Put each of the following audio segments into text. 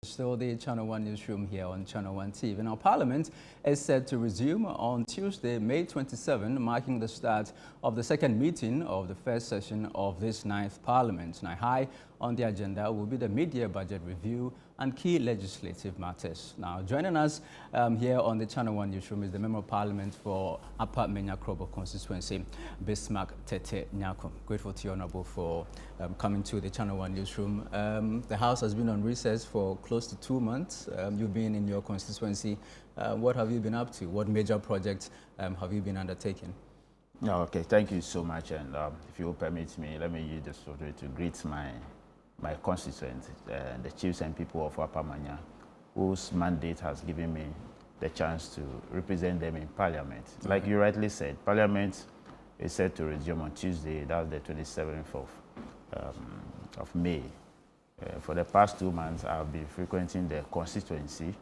Still the Channel One newsroom here on Channel One TV. Now, Parliament is set to resume on Tuesday, May 27, marking the start of the second meeting of the first session of this ninth Parliament. Now, high on the agenda will be the mid-year budget review and key legislative matters. Now, joining us here on the Channel One newsroom is the Member of Parliament for Upper Nyarko constituency, Bismark Tetteh Nyarko. Grateful to you, Honourable, for coming to the Channel One newsroom. The House has been on recess for close to 2 months. You've been in your constituency. What have you been up to? What major projects have you been undertaking? Okay, thank you so much. And if you will permit me, let me use this opportunity to greet my constituents, the chiefs and people of Upper Manya, whose mandate has given me the chance to represent them in Parliament. Like you rightly said, Parliament is set to resume on Tuesday, that's the 27th of May. For the past 2 months, I've been frequenting the constituency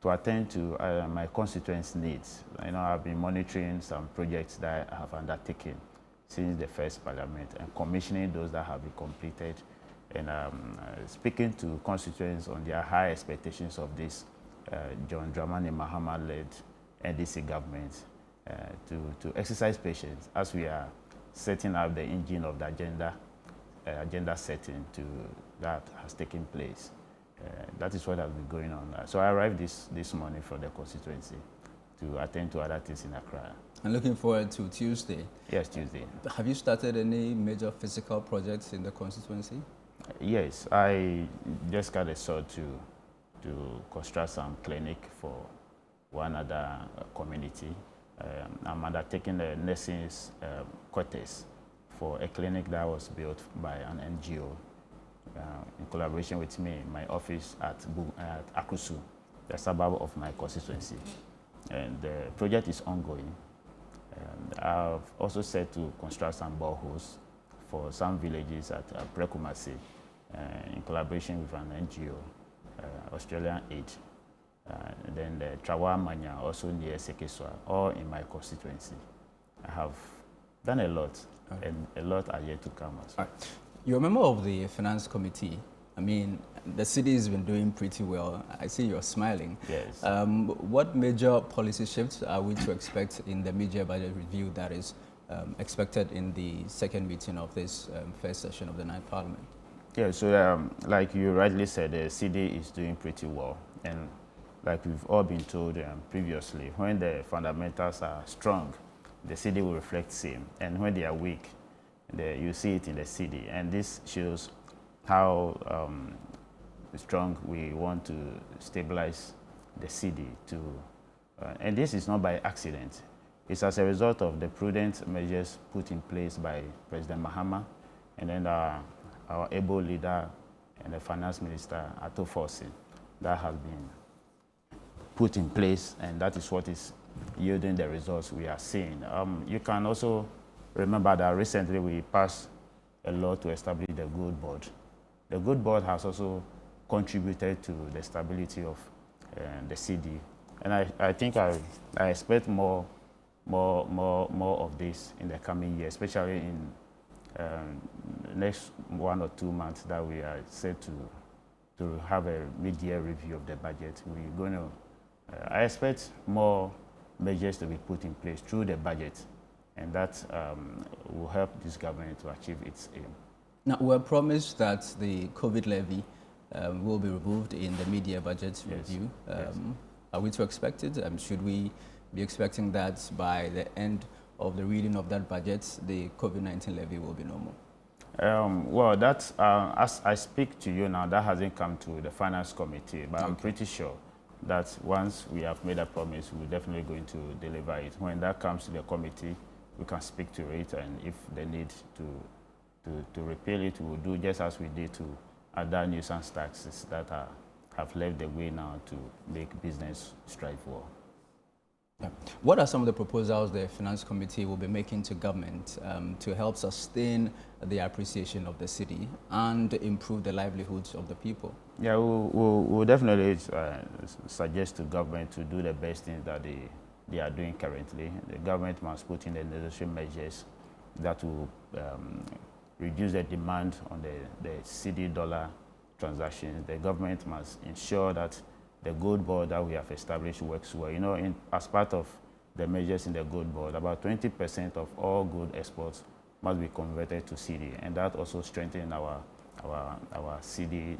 to attend to my constituents' needs. You know, I've been monitoring some projects that I have undertaken since the first Parliament and commissioning those that have been completed, and speaking to constituents on their high expectations of this John Dramani Mahama-led NDC government to exercise patience as we are setting up the engine of the agenda setting that has taken place. That is what has been going on. So I arrived this morning for the constituency to attend to other things in Accra. And looking forward to Tuesday. Yes, Tuesday. Have you started any major physical projects in the constituency? Yes, I just got a sort to construct some clinic for one other community. I'm undertaking the nursing's quarters for a clinic that was built by an NGO in collaboration with me, my office at Akusu, the suburb of my constituency. And the project is ongoing. I've also set to construct some boreholes for some villages at Prekumasi in collaboration with an NGO, Australian Aid. And then the Trawa Manya, also near Sekeswa, all in my constituency. I have done a lot, and a lot are yet to come as well. You're a member of the Finance Committee. I mean, the city has been doing pretty well. I see you're smiling. Yes. What major policy shifts are we to expect in the mid-year budget review that is expected in the second meeting of this first session of the ninth Parliament? Yeah, so like you rightly said, the city is doing pretty well. And like we've all been told previously, when the fundamentals are strong, the city will reflect same. And when they are weak, you see it in the city. And this shows how strong we want to stabilize the city and this is not by accident. It's as a result of the prudent measures put in place by President Mahama and then our able leader and the finance minister, Ato Forsin, that has been put in place, and that is what is yielding the results we are seeing. You can also remember that recently we passed a law to establish the GoldBod. The GoldBod has also contributed to the stability of the city, and I think I expect more of this in the coming year, especially in next 1 or 2 months that we are set to have a mid-year review of the budget. We're going to, I expect more measures to be put in place through the budget, and that will help this government to achieve its aim. Now, we're promised that the COVID levy will be removed in the mid-year budget review. Yes. Are we to expect it? Should we be expecting that by the end of the reading of that budget, the COVID-19 levy will be normal? Well, that's, as I speak to you now, that hasn't come to the Finance Committee, but I'm pretty sure that once we have made a promise, we're definitely going to deliver it. When that comes to the committee, we can speak to it, and if they need to repeal it, we'll do just as we did to other nuisance taxes that have left the way now to make business strive well. Yeah. What are some of the proposals the Finance Committee will be making to government to help sustain the appreciation of the city and improve the livelihoods of the people? Yeah, we'll definitely suggest to government to do the best things that they are doing currently. The government must put in the necessary measures that will reduce the demand on the Cedi-Dollar transactions. The government must ensure that the GoldBod that we have established works well. You know, as part of the measures in the GoldBod, about 20% of all gold exports must be converted to Cedi, and that also strengthens our Cedi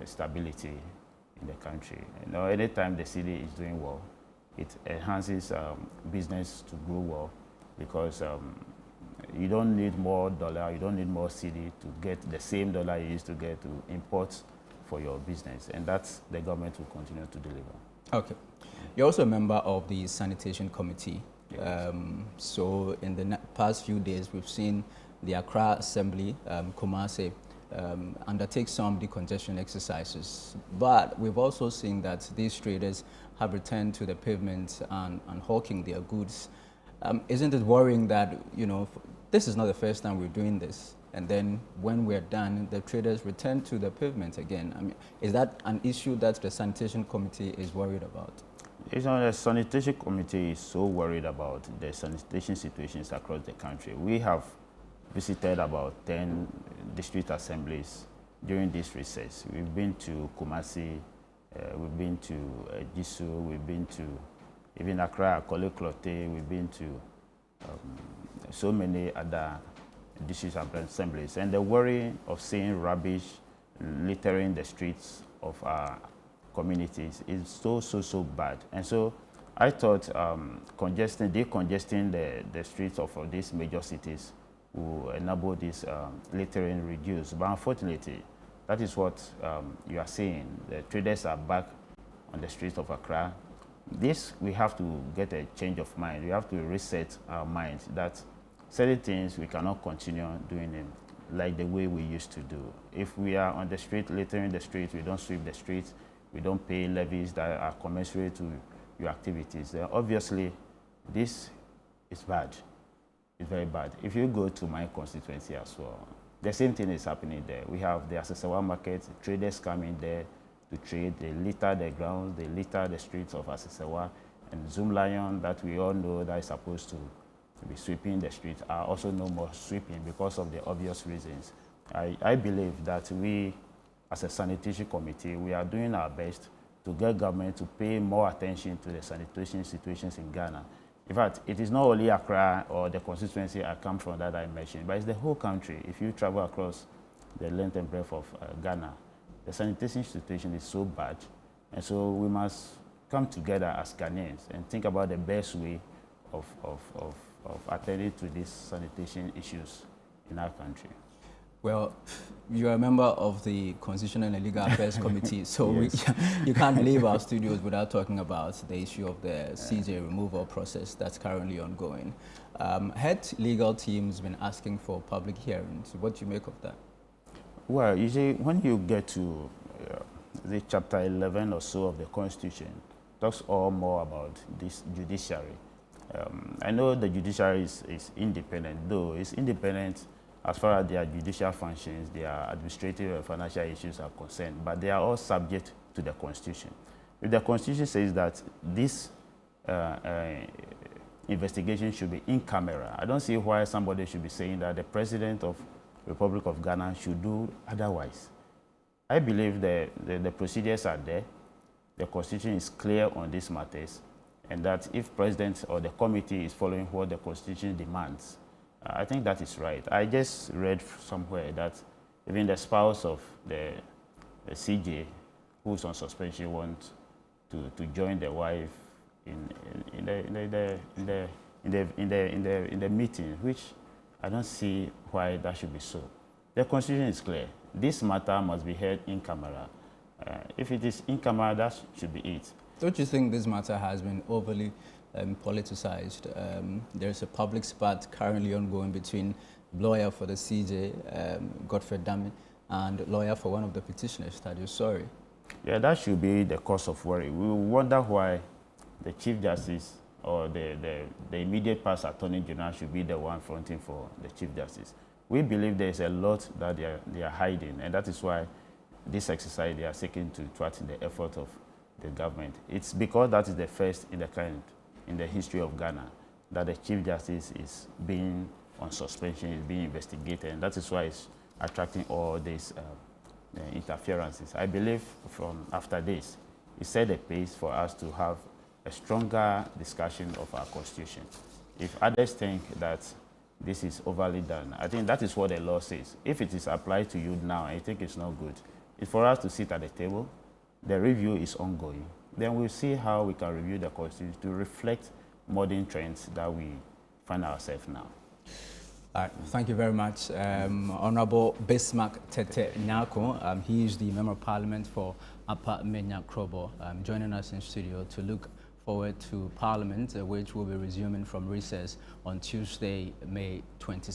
stability in the country. You know, anytime the Cedi is doing well, it enhances business to grow well, because you don't need more dollar, you don't need more Cedi to get the same dollar you used to get to import for your business, and that's the government will continue to deliver. Okay. You're also a member of the Sanitation Committee. Yes. So in the past few days, we've seen the Accra Assembly, Kumasi, undertake some decongestion exercises. But we've also seen that these traders have returned to the pavement and hawking their goods. Isn't it worrying that, you know, this is not the first time we're doing this, and then when we're done, the traders return to the pavement again? I mean, is that an issue that the Sanitation Committee is worried about? You know, the Sanitation Committee is so worried about the sanitation situations across the country. We have visited about 10 district assemblies during this recess. We've been to Kumasi, we've been to Jisu, we've been to even Accra, Koleklote, we've been to so many other district assemblies. And the worry of seeing rubbish littering the streets of our communities is so bad. And so I thought decongesting the streets of these major cities will enable this littering reduce. But unfortunately, that is what you are seeing. The traders are back on the streets of Accra. This, we have to get a change of mind. We have to reset our minds that certain things we cannot continue doing them like the way we used to do. If we are on the street, littering the streets, we don't sweep the streets, we don't pay levies that are commensurate to your activities, then obviously this is bad. It's very bad. If you go to my constituency as well, the same thing is happening there. We have the Asesewa market, traders come in there to trade, they litter the grounds, they litter the streets of Asesewa, and Zoom Lion, that we all know that is supposed to be sweeping the streets, are also no more sweeping because of the obvious reasons. I believe that we, as a sanitation committee, we are doing our best to get government to pay more attention to the sanitation situations in Ghana. In fact, it is not only Accra or the constituency I come from that I mentioned, but it's the whole country. If you travel across the length and breadth of Ghana, the sanitation situation is so bad. And so we must come together as Ghanaians and think about the best way of attending to these sanitation issues in our country. Well, you're a member of the Constitutional and Legal Affairs Committee, so Yes. you can't leave our studios without talking about the issue of the CJ removal process that's currently ongoing. Head legal team's been asking for public hearings. What do you make of that? Well, usually when you get to the chapter 11 or so of the Constitution, talks all more about this judiciary. I know the judiciary is independent, though it's independent as far as their judicial functions, their administrative and financial issues are concerned, but they are all subject to the Constitution. If the Constitution says that this investigation should be in camera, I don't see why somebody should be saying that the President of the Republic of Ghana should do otherwise. I believe the procedures are there, the Constitution is clear on these matters, and that if President or the committee is following what the Constitution demands, I think that is right. I just read somewhere that even the spouse of the CJ, who's on suspension, wants to join the wife in the meeting, which I don't see why that should be so. The Constitution is clear. This matter must be heard in camera. If it is in camera, that should be it. Don't you think this matter has been overly politicized? There's a public spat currently ongoing between lawyer for the CJ, Gov't, and lawyer for one of the petitioners, Thaddeus Sorry. Yeah, that should be the cause of worry. We wonder why the Chief Justice or the immediate past Attorney General should be the one fronting for the Chief Justice. We believe there is a lot that they are hiding, and that is why this exercise they are seeking to thwart the effort of the government. It's because that is the first in the kind in the history of Ghana that the Chief Justice is being on suspension, is being investigated, and that is why it's attracting all this interferences. I believe from after this, it set a pace for us to have a stronger discussion of our constitution. If others think that this is overly done, I think that is what the law says. If it is applied to you now, I think it's not good. It's for us to sit at the table. The review is ongoing. Then we'll see how we can review the constitution to reflect modern trends that we find ourselves now. All right, thank you very much. Honorable Bismark Tetteh Nyarko, he is the Member of Parliament for Upper Nyarko, joining us in studio to look forward to Parliament, which will be resuming from recess on Tuesday, May 27th.